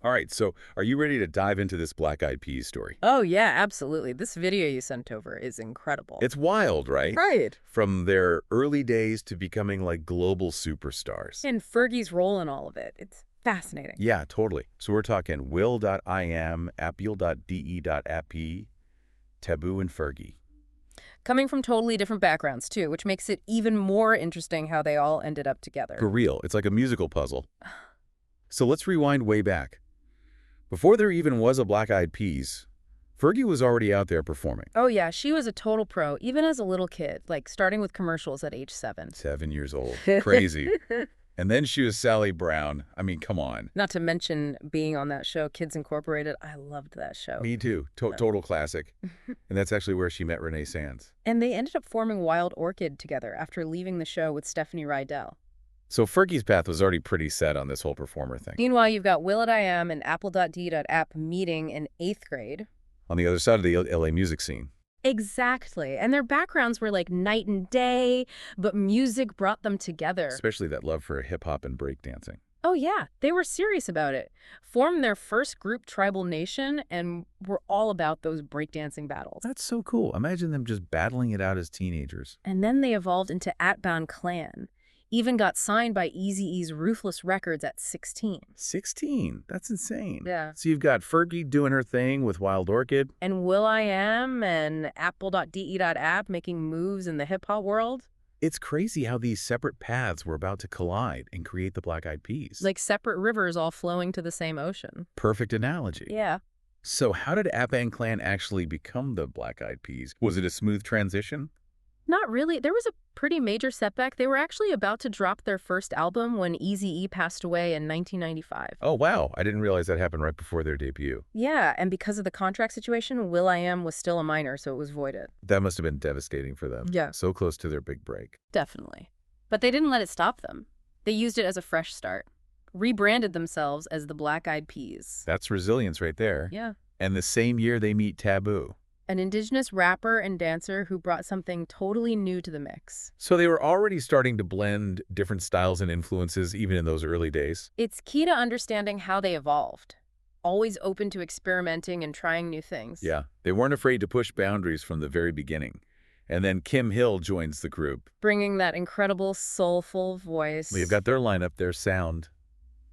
All right, so are you ready to dive into this Black Eyed Peas story? Oh, yeah, absolutely. This video you sent over is incredible. It's wild, right? Right. From their early days to becoming like global superstars. And Fergie's role in all of it. It's fascinating. Yeah, totally. So we're talking Will.i.am, Appiel.de.ap, Taboo, and Fergie. Coming from totally different backgrounds, too, which makes it even more interesting how they all ended up together. For real, it's like a musical puzzle. So let's rewind way back. Before there even was a Black Eyed Peas, Fergie was already out there performing. Oh, yeah, she was a total pro, even as a little kid, like starting with commercials at age 7. 7 years old. Crazy. And then she was Sally Brown. I mean, come on. Not to mention being on that show, Kids Incorporated. I loved that show. Me too. Total classic. And that's actually where she met Renee Sands. And they ended up forming Wild Orchid together after leaving the show with Stephanie Rydell. So Fergie's path was already pretty set on this whole performer thing. Meanwhile, you've got Will.i.am and Apple.d.app meeting in 8th grade. On the other side of the LA music scene. Exactly. And their backgrounds were like night and day, but music brought them together. Especially that love for hip-hop and breakdancing. Oh, yeah. They were serious about it. Formed their first group, Tribal Nation, and were all about those breakdancing battles. That's so cool. Imagine them just battling it out as teenagers. And then they evolved into Atbound Clan. Even got signed by Eazy-E's Ruthless Records at 16. 16? That's insane. Yeah. So you've got Fergie doing her thing with Wild Orchid. And Will.i.am and Apple.de.app making moves in the hip-hop world. It's crazy how these separate paths were about to collide and create the Black Eyed Peas. Like separate rivers all flowing to the same ocean. Perfect analogy. Yeah. So how did Atbound Clan actually become the Black Eyed Peas? Was it a smooth transition? Not really. There was a pretty major setback. They were actually about to drop their first album when Eazy-E passed away in 1995. Oh, wow. I didn't realize that happened right before their debut. Yeah, and because of the contract situation, Will.i.am was still a minor, so it was voided. That must have been devastating for them. Yeah. So close to their big break. Definitely. But they didn't let it stop them. They used it as a fresh start. Rebranded themselves as the Black Eyed Peas. That's resilience right there. Yeah. And the same year they meet Taboo. An indigenous rapper and dancer who brought something totally new to the mix. So they were already starting to blend different styles and influences even in those early days. It's key to understanding how they evolved. Always open to experimenting and trying new things. Yeah, they weren't afraid to push boundaries from the very beginning. And then Kim Hill joins the group. Bringing that incredible soulful voice. We've got their lineup, their sound.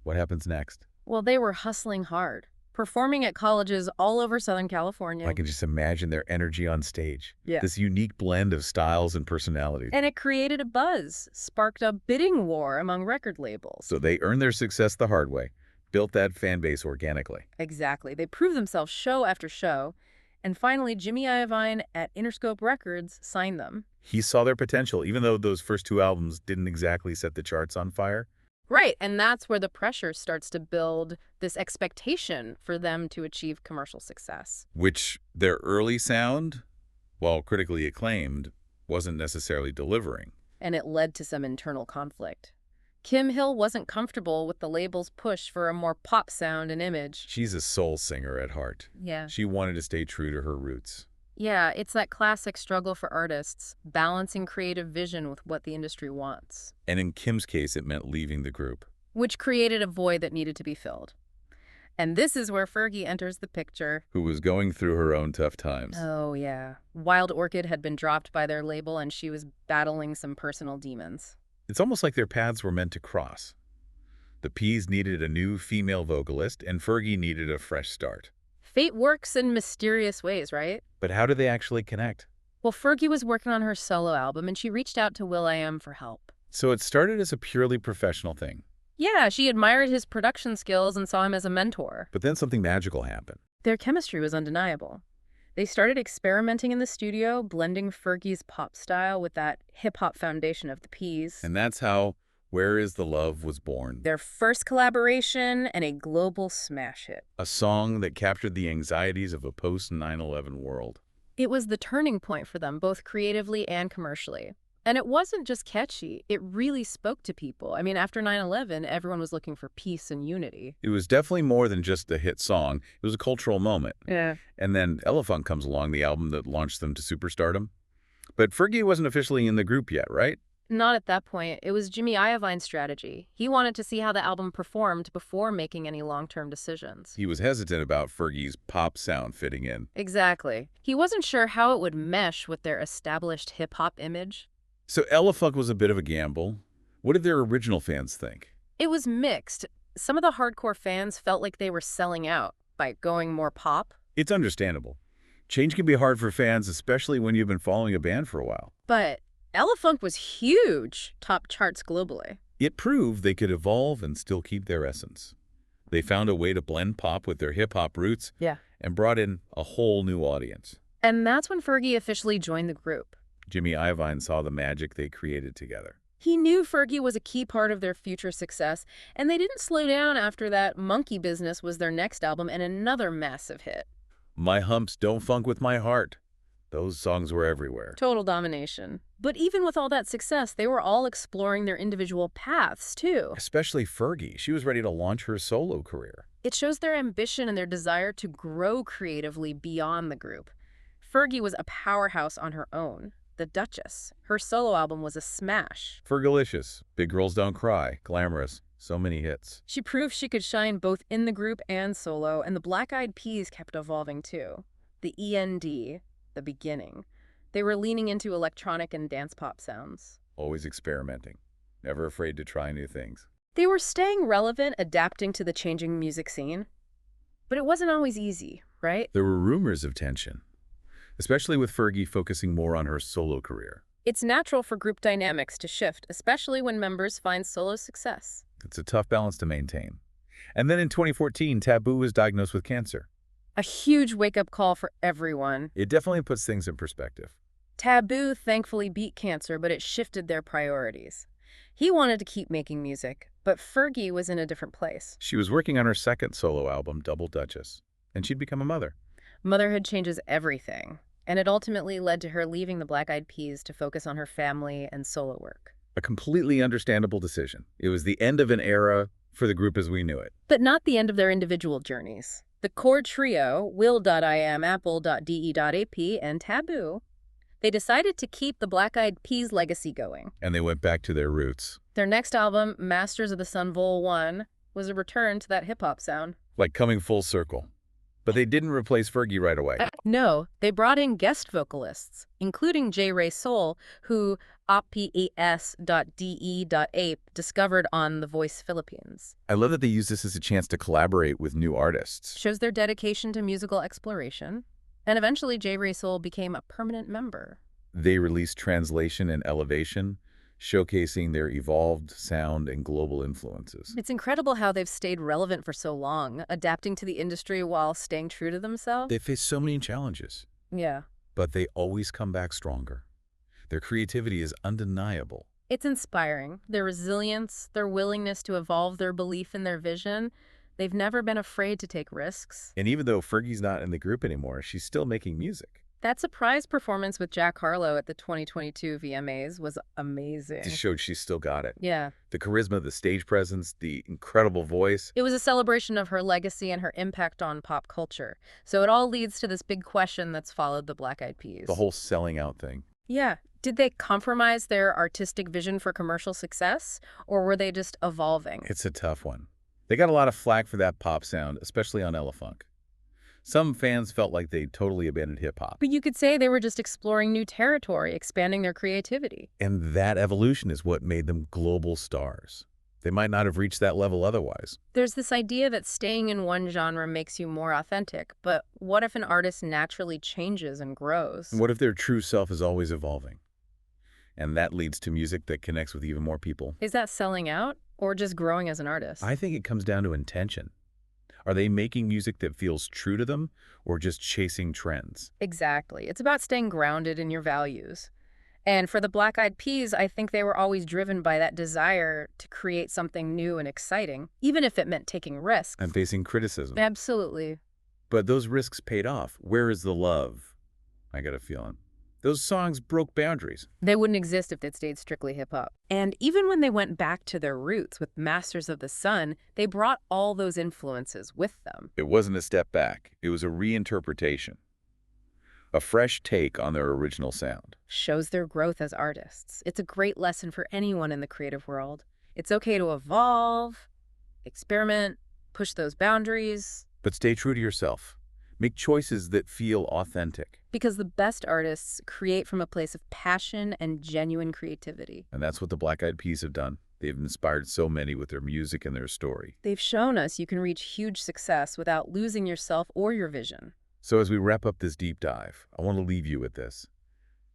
What happens next? Well, they were hustling hard. Performing at colleges all over Southern California. I can just imagine their energy on stage. Yeah. This unique blend of styles and personalities. And it created a buzz, sparked a bidding war among record labels. So they earned their success the hard way, built that fan base organically. Exactly. They proved themselves show after show. And finally, Jimmy Iovine at Interscope Records signed them. He saw their potential, even though those first two albums didn't exactly set the charts on fire. Right, and that's where the pressure starts to build, this expectation for them to achieve commercial success. Which their early sound, while critically acclaimed, wasn't necessarily delivering. And it led to some internal conflict. Kim Hill wasn't comfortable with the label's push for a more pop sound and image. She's a soul singer at heart. Yeah. She wanted to stay true to her roots. Yeah, it's that classic struggle for artists, balancing creative vision with what the industry wants. And in Kim's case, it meant leaving the group. Which created a void that needed to be filled. And this is where Fergie enters the picture. Who was going through her own tough times. Oh, yeah. Wild Orchid had been dropped by their label, and she was battling some personal demons. It's almost like their paths were meant to cross. The Peas needed a new female vocalist, and Fergie needed a fresh start. Fate works in mysterious ways, right? But how did they actually connect? Well, Fergie was working on her solo album, and she reached out to Will.i.am for help. So it started as a purely professional thing. Yeah, she admired his production skills and saw him as a mentor. But then something magical happened. Their chemistry was undeniable. They started experimenting in the studio, blending Fergie's pop style with that hip-hop foundation of the Peas. And that's how Where Is the Love was born. Their first collaboration and a global smash hit. A song that captured the anxieties of a post-9/11 world. It was the turning point for them, both creatively and commercially. And it wasn't just catchy. It really spoke to people. I mean, after 9/11, everyone was looking for peace and unity. It was definitely more than just a hit song. It was a cultural moment. Yeah. And then Elephant comes along, the album that launched them to superstardom. But Fergie wasn't officially in the group yet, right? Not at that point. It was Jimmy Iovine's strategy. He wanted to see how the album performed before making any long-term decisions. He was hesitant about Fergie's pop sound fitting in. Exactly. He wasn't sure how it would mesh with their established hip-hop image. So Elefunk was a bit of a gamble. What did their original fans think? It was mixed. Some of the hardcore fans felt like they were selling out by going more pop. It's understandable. Change can be hard for fans, especially when you've been following a band for a while. But Elefunk was huge, top charts globally. It proved they could evolve and still keep their essence. They found a way to blend pop with their hip-hop roots Yeah. and brought in a whole new audience. And that's when Fergie officially joined the group. Jimmy Iovine saw the magic they created together. He knew Fergie was a key part of their future success, and they didn't slow down after that. Monkey Business was their next album and another massive hit. My Humps Don't Funk With My Heart. Those songs were everywhere. Total domination. But even with all that success, they were all exploring their individual paths, too. Especially Fergie. She was ready to launch her solo career. It shows their ambition and their desire to grow creatively beyond the group. Fergie was a powerhouse on her own. The Duchess. Her solo album was a smash. Fergalicious, Big Girls Don't Cry, Glamorous, so many hits. She proved she could shine both in the group and solo, and the Black Eyed Peas kept evolving too. The END, the beginning. They were leaning into electronic and dance pop sounds. Always experimenting, never afraid to try new things. They were staying relevant, adapting to the changing music scene. But it wasn't always easy, right? There were rumors of tension, especially with Fergie focusing more on her solo career. It's natural for group dynamics to shift, especially when members find solo success. It's a tough balance to maintain. And then in 2014, Taboo was diagnosed with cancer. A huge wake-up call for everyone. It definitely puts things in perspective. Taboo thankfully beat cancer, but it shifted their priorities. He wanted to keep making music, but Fergie was in a different place. She was working on her second solo album, Double Duchess, and she'd become a mother. Motherhood changes everything, and it ultimately led to her leaving the Black Eyed Peas to focus on her family and solo work. A completely understandable decision. It was the end of an era for the group as we knew it. But not the end of their individual journeys. The core trio, Will.i.am, Apple.de.ap, and Taboo, they decided to keep the Black Eyed Peas legacy going. And they went back to their roots. Their next album, Masters of the Sun Vol. 1, was a return to that hip-hop sound. Like coming full circle. But they didn't replace Fergie right away. No, they brought in guest vocalists, including J. Ray Soul, who APS.de.ape discovered on The Voice Philippines. I love that they used this as a chance to collaborate with new artists. Shows their dedication to musical exploration. And eventually, J. Ray Soul became a permanent member. They released Translation and Elevation, showcasing their evolved sound and global influences. It's incredible how they've stayed relevant for so long, adapting to the industry while staying true to themselves. They face so many challenges, Yeah. but they always come back stronger. Their creativity is undeniable. It's inspiring. Their resilience, their willingness to evolve their belief in their vision. They've never been afraid to take risks. And even though Fergie's not in the group anymore, she's still making music. That surprise performance with Jack Harlow at the 2022 VMAs was amazing. It showed she's still got it. Yeah. The charisma, the stage presence, the incredible voice. It was a celebration of her legacy and her impact on pop culture. So it all leads to this big question that's followed the Black Eyed Peas. The whole selling out thing. Yeah. Did they compromise their artistic vision for commercial success, or were they just evolving? It's a tough one. They got a lot of flack for that pop sound, especially on Elefunk. Some fans felt like they totally abandoned hip-hop. But you could say they were just exploring new territory, expanding their creativity. And that evolution is what made them global stars. They might not have reached that level otherwise. There's this idea that staying in one genre makes you more authentic, but what if an artist naturally changes and grows? What if their true self is always evolving? And that leads to music that connects with even more people. Is that selling out or just growing as an artist? I think it comes down to intention. Are they making music that feels true to them or just chasing trends? Exactly. It's about staying grounded in your values. And for the Black Eyed Peas, I think they were always driven by that desire to create something new and exciting, even if it meant taking risks. And facing criticism. Absolutely. But those risks paid off. Where is the love? I got a feeling. Those songs broke boundaries. They wouldn't exist if they'd stayed strictly hip-hop. And even when they went back to their roots with Masters of the Sun, they brought all those influences with them. It wasn't a step back. It was a reinterpretation. A fresh take on their original sound. Shows their growth as artists. It's a great lesson for anyone in the creative world. It's okay to evolve, experiment, push those boundaries, But stay true to yourself. Make choices that feel authentic. because the best artists create from a place of passion and genuine creativity. And that's what the Black Eyed Peas have done. They've inspired so many with their music and their story. They've shown us you can reach huge success without losing yourself or your vision. So as we wrap up this deep dive, I want to leave you with this.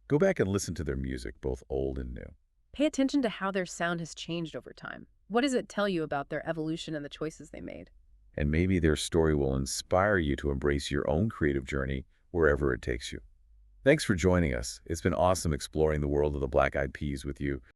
Go back and listen to their music, both old and new. Pay attention to how their sound has changed over time. What does it tell you about their evolution and the choices they made? And maybe their story will inspire you to embrace your own creative journey wherever it takes you. Thanks for joining us. It's been awesome exploring the world of the Black Eyed Peas with you.